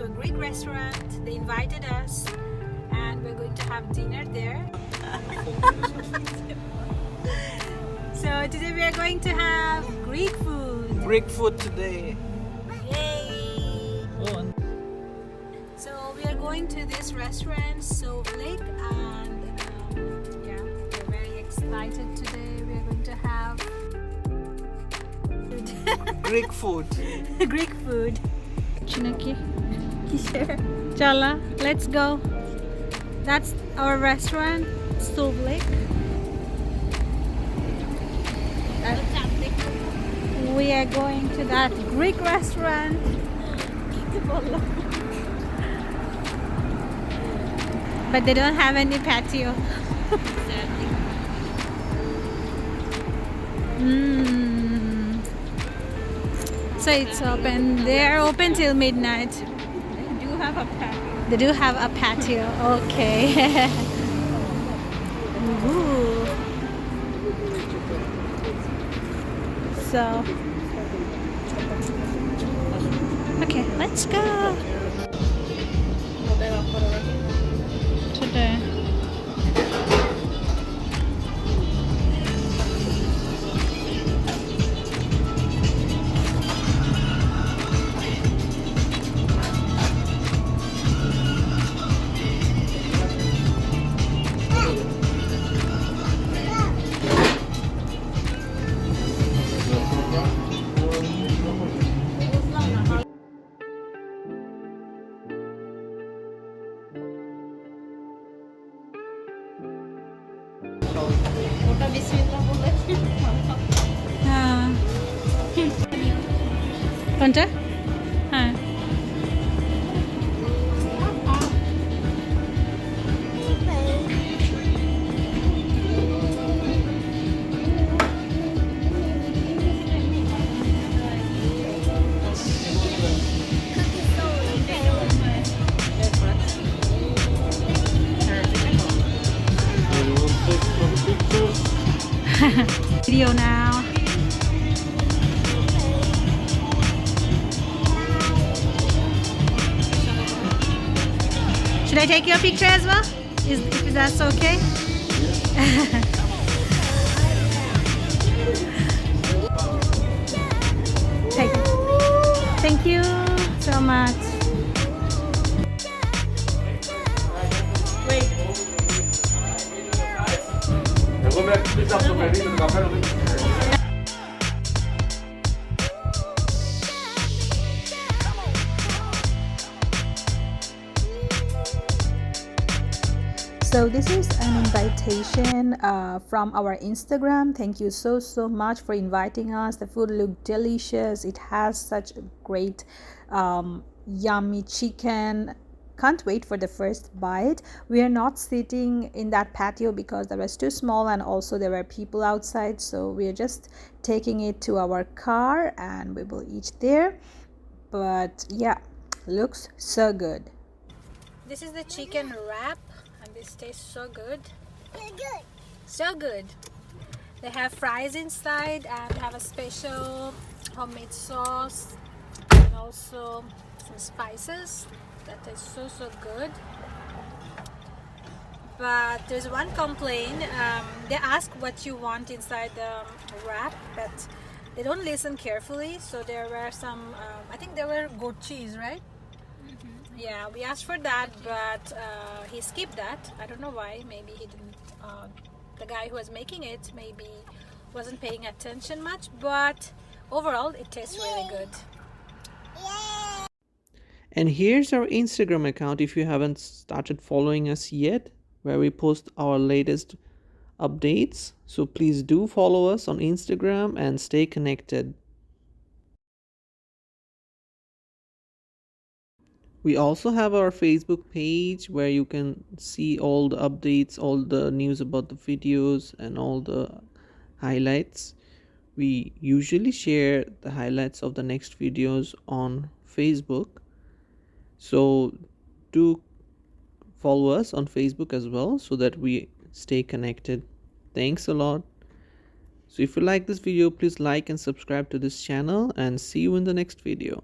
to a Greek restaurant. They invited us and we're going to have dinner there. So today we are going to have Greek food. Greek food today. Yay! Oh. So we are going to this restaurant, SouvLike, and yeah, we're very excited today. We are going to have Greek food. Greek food. Chinaki, Chala, let's go. That's our restaurant, SouvLike. We are going to that Greek restaurant. But they don't have any patio. So it's open. They are open till midnight. They do have a patio. They do have a patio. Okay. Ooh. So, okay, let's go. Today. কোনটা? হ্যাঁ video now. Should I take your picture as well? If that's okay? Take it. Thank you so much. Wait. So this is an invitation from our Instagram. Thank you so much for inviting us. The food looked delicious. It has such a great yummy chicken. Can't wait for the first bite. We are not sitting in that patio because that was too small, and also there were people outside, so we are just taking it to our car and we will eat there. But yeah, looks so good. This is the chicken wrap. And this tastes so good. So good. They have fries inside and have a special homemade sauce and also some spices that tastes so good. But there's one complaint. They ask what you want inside the wrap, but they don't listen carefully. So there were some, I think there were goat cheese, right? Yeah, we asked for that, but he skipped that. I don't know why. Maybe he didn't. The guy who was making it maybe wasn't paying attention much, but overall it tastes really good. And here's our Instagram account if you haven't started following us yet, where we post our latest updates. So please do follow us on Instagram and stay connected. We also have our Facebook page where you can see all the updates, all the news about the videos and all the highlights. We usually share the highlights of the next videos on Facebook. So do follow us on Facebook as well so that we stay connected. Thanks a lot. So if you like this video, please like and subscribe to this channel, and see you in the next video.